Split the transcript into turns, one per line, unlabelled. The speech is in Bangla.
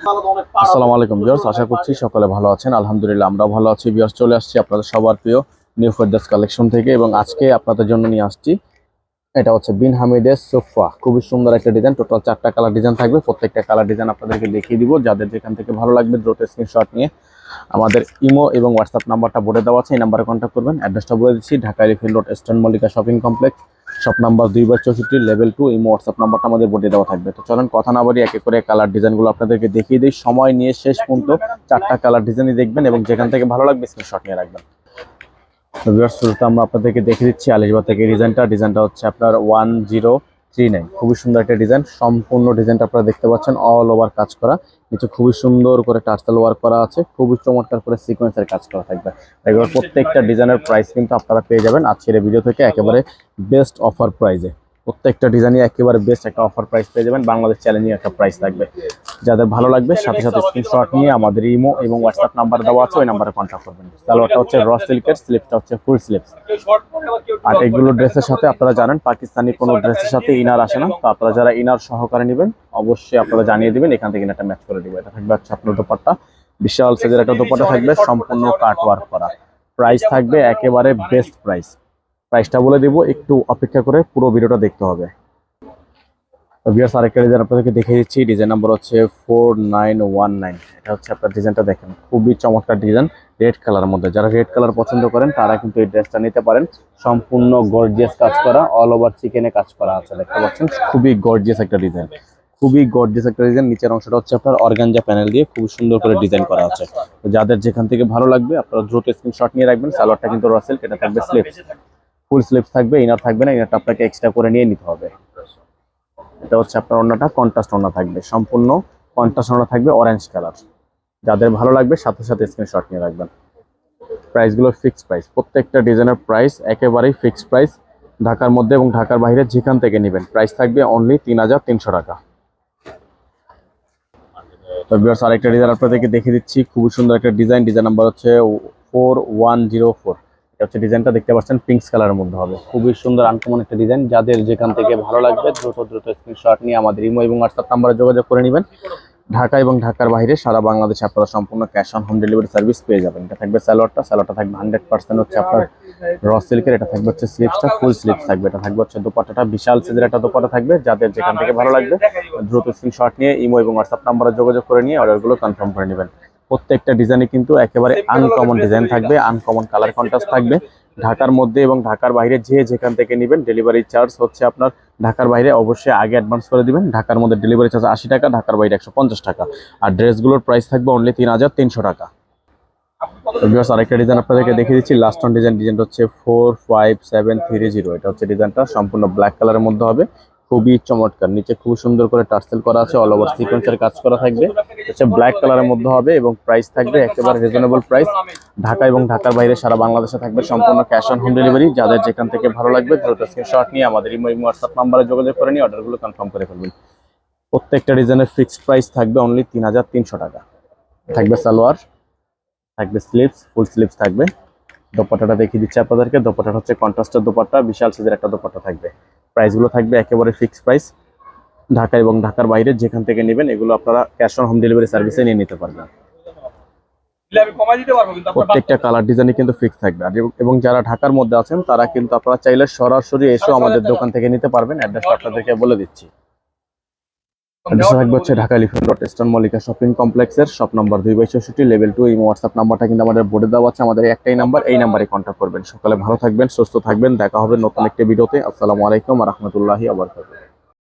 আসসালামু আলাইকুম ভিউয়ার্স, আশা করছি সকলে ভালো আছেন। আলহামদুলিল্লাহ আমরাও ভালো আছি। ভিউয়ার্স, চলে আসছি আপনাদের সবার প্রিয় নিউ ফেরদাউস কালেকশন থেকে এবং আজকে আপনাদের জন্য নিয়ে আসছি এটা হচ্ছে বিন হামিদের সোফা। খুবই সুন্দর একটা ডিজাইন, টোটাল 4টা কালার ডিজাইন থাকবে। প্রত্যেকটা কালার ডিজাইন আপনাদেরকে দেখিয়ে দিব। যাদের যেখান থেকে ভালো লাগবে দ্রুত স্ক্রিনশট নিয়ে আমাদের ইমো এবং হোয়াটসঅ্যাপ নাম্বারটা বোর্ডে দেওয়া আছে, এই নাম্বারে কন্ট্যাক্ট করবেন। অ্যাড্রেসটা বলে দিচ্ছি, Dhaka elephant road, eastern Mallika shopping complex, shop number 2/64, level 2। Imo WhatsApp নাম্বারটা আমাদের বোর্ডে দেওয়া থাকবে। তো চলেন কথা না বাড়িয়ে একে করে কালার ডিজাইনগুলো আপনাদেরকে দেখিয়ে দিই। সময় নিয়ে শেষ পর্যন্ত 4টা কালার ডিজাইনই দেখবেন এবং যেখান থেকে ভালো লাগবে স্ক্রিনশট নিয়ে রাখবেন। তো ভিউয়ার্স, শুরুতে আমরা আপনাদেরকে দেখিয়ে দিচ্ছি আলিশবাগ থেকে ডিজাইনটা হচ্ছে আপনার 1039। খুবই সুন্দর একটা ডিজাইন। সম্পূর্ণ ডিজাইনটা আপনারা দেখতে পাচ্ছেন অল ওভার কাজ করা, নিচে খুবই সুন্দর করে টার্সেল ওয়ার্ক করা আছে, খুবই চমৎকার করে সিকোয়েন্সের কাজ করা থাকবে। এবার প্রত্যেকটা ডিজাইনের প্রাইস কিন্তু আপনারা পেয়ে যাবেন আজকের এই ভিডিও থেকে একেবারে বেস্ট অফার প্রাইসে। প্রত্যেকটা ডিজাইনই একেবারে বেস্ট একটা অফার প্রাইস পেয়ে যাবেন, বাংলাদেশ চ্যালেঞ্জিং একটা প্রাইস থাকবে। যাদের ভালো লাগবে সাথে সাথে স্ক্রিনশট নিয়ে আমাদের ইমো এবং হোয়াটসঅ্যাপ নাম্বার দেওয়া আছে, ওই নাম্বারে কন্ট্যাক্ট করবেন। সালোয়ারটা হচ্ছে র সিল্কের, স্লিপসটা হচ্ছে ফুল স্লিপস। আর এগুলো ড্রেসের সাথে আপনারা জানেন পাকিস্তানি কোনো ড্রেসের সাথে ইনার আসে না, তো আপনারা যারা ইনার সহকারে নেবেন অবশ্যই আপনারা জানিয়ে দিবেন, এখান থেকে ইনারটা ম্যাচ করে দিব। এটা থাকবে হচ্ছে আপনার দোপাট্টা, বিশাল সাইজের একটা দোপাট্টা থাকবে, সম্পূর্ণ কাট ওয়ার্ক করা। প্রাইস থাকবে একেবারে বেস্ট প্রাইস। প্রাইসটা বলে দিব, একটু অপেক্ষা করে পুরো ভিডিওটা দেখতে হবে। ভিউয়ার্স, আরেকটা ডিজাইন আপনাদেরকে দেখিয়ে দিচ্ছি। ডিজাইন নাম্বার হচ্ছে 4919। এটা হচ্ছে আপনার ডিজাইনটা দেখেন, খুবই চমৎকার ডিজাইন, রেড কালারের মধ্যে। যারা রেড কালার পছন্দ করেন তারা কিন্তু এই ড্রেসটা নিতে পারেন। সম্পূর্ণ গর্জিয়াস কাজ করা, অল ওভার চিকেনে কাজ করা আছে, দেখতে পাচ্ছেন। খুবই গর্জিয়াস একটা ডিজাইন, খুবই গর্জিয়াস একটা ডিজাইন। নিচের অংশটা হচ্ছে আপনার অর্গানজা প্যানেল দিয়ে খুব সুন্দর করে ডিজাইন করা আছে। তো যাদের যেখান থেকে ভালো লাগবে আপনারা দ্রুত স্ক্রিনশট নিয়ে রাখবেন। সালোয়ারটা কিন্তু র সিল্ক, এটা থাকবে স্লিপস, ফুল স্লিপস থাকবে, ইনার থাকবে না, ইনারটা আপনাকে এক্সট্রা করে নিয়ে নিতে হবে। এটা হচ্ছে আপনার ওড়নাটা, কন্ট্রাস্ট ওড়না থাকবে, সম্পূর্ণ কন্ট্রাস্ট ওড়না থাকবে, অরেঞ্জ কালার। যাদের ভালো লাগবে সাথে সাথে স্ক্রিনশট নিয়ে রাখবেন। প্রাইসগুলো ফিক্সড প্রাইস, প্রত্যেকটা ডিজাইনের প্রাইস একেবারেই ফিক্সড প্রাইস। ঢাকার মধ্যে এবং ঢাকার বাইরে যেখান থেকে নেবেন প্রাইস থাকবে অনলি 3300 টাকা। তো ভিউয়ার্স, আরেকটা ডিজাইন আপনাদেরকে দেখিয়ে দিচ্ছি, খুবই সুন্দর একটা ডিজাইন। ডিজাইন নাম্বার হচ্ছে 4104। এটা হচ্ছে ডিজাইনটা দেখতে পাচ্ছেন, পিঙ্ক কালারের মধ্যে হবে, খুবই সুন্দর আনকমন একটা ডিজাইন। যাদের যেখান থেকে ভালো লাগবে দ্রুত দ্রুত স্ক্রিনশট নিয়ে আমাদের ইমো এবং হোয়াটসঅ্যাপ নাম্বারে যোগাযোগ করে নেবেন। ঢাকা এবং ঢাকার বাইরে সারা বাংলাদেশে আপনারা সম্পূর্ণ cash on home delivery service পেয়ে যাবেন। এটা থাকবে সালোয়ারটা থাকবে 100% হচ্ছে আপনার র সিল্কের। এটা থাকবে হচ্ছে স্লিপসটা, ফুল স্লিপস থাকবে। এটা থাকবে হচ্ছে দোপাট্টাটা, বিশাল সাইজের একটা দোপাট্টা থাকবে। যাদের যেখান থেকে ভালো লাগবে দ্রুত স্ক্রিনশট নিয়ে ইমো এবং হোয়াটসঅ্যাপ নাম্বারে যোগাযোগ করে নিয়ে অর্ডারগুলো কনফার্ম করে নেবেন। প্রত্যেকটা ডিজাইনে কিন্তু একেবারে আনকমন ডিজাইন থাকবে, আনকমন কালার কন্ট্রাস্ট থাকবে। ঢাকার মধ্যে এবং ঢাকার বাইরে যে যেখান থেকে নেবেন ডেলিভারি চার্জ হচ্ছে আপনার ঢাকার বাইরে অবশ্যই আগে অ্যাডভান্স করে দিবেন। ঢাকার মধ্যে ডেলিভারি চার্জ 80 টাকা, ঢাকার বাইরে 150 টাকা। আর ড্রেসগুলোর প্রাইস থাকবে অনলি 3300 টাকা। আরেকটা ডিজাইন আপনাদেরকে দেখিয়ে দিচ্ছি, লাস্ট অন ডিজাইনটা হচ্ছে 45730। এটা হচ্ছে ডিজাইনটা, সম্পূর্ণ ব্ল্যাক কালারের মধ্যে হবে, খুবই চমৎকার। নিচে খুব সুন্দর করে টার্সেল করা আছে, অল ওভার সিকোয়েন্সের কাজ করা থাকবে, হচ্ছে ব্ল্যাক কালারের মধ্যে হবে এবং প্রাইস থাকবে একেবারে রিজনেবল প্রাইস। ঢাকা এবং ঢাকার বাইরে সারা বাংলাদেশে থাকবে সম্পূর্ণ ক্যাশ অন হোম ডেলিভারি। যাদের যেখান থেকে ভালো লাগবে দ্রুত স্ক্রিনশট নিয়ে আমাদের ইমো এবং হোয়াটসঅ্যাপ নাম্বারে যোগাযোগ করে নিয়ে অর্ডারগুলো কনফার্ম করে ফেলবেন। প্রত্যেকটা ডিজাইনের ফিক্সড প্রাইস থাকবে অনলি 3300 টাকা। থাকবে সালোয়ার, থাকবে স্লিপস, ফুল স্লিপস থাকবে। দোপাট্টাটা দেখিয়ে দিচ্ছি আপনাদেরকে। দোপাট্টাটা হচ্ছে কন্ট্রাস্টের দোপাট্টা, বিশাল সাইজের একটা দোপাট্টা থাকবে। প্রাইসগুলো থাকবে একেবারে ফিক্সড প্রাইস। ঢাকা এবং ঢাকার বাইরে যেখান থেকে নেবেন এগুলো আপনারা ক্যাশ অন হোম ডেলিভারি সার্ভিসে নিয়ে নিতে পারবেন। প্রত্যেকটা কালার ডিজাইনই কিন্তু ফিক্স থাকবে। এবং যারা ঢাকার মধ্যে আছেন তারা কিন্তু আপনারা চাইলে সরাসরি এসেও আমাদের দোকান থেকে নিতে পারবেন। অ্যাড্রেসটা আপনাদেরকে বলে দিচ্ছি। অ্যাড্রেস থাকবে হচ্ছে Dhaka elephant road, eastern Mallika shopping কমপ্লেক্সের শপ নাম্বার 2/64, লেভেল 2। এই হোয়াটসঅ্যাপ নাম্বারটা কিন্তু আমাদের বোর্ডে দেওয়া আছে, আমাদের একটাই নাম্বার, এই নাম্বারে কন্ট্যাক্ট করবেন। সকালে ভালো থাকবেন, সুস্থ থাকবেন, দেখা হবে নতুন একটি ভিডিওতে। আসসালামু আলাইকুম ওয়া রাহমাতুল্লাহি ওয়া বারাকাতুহু।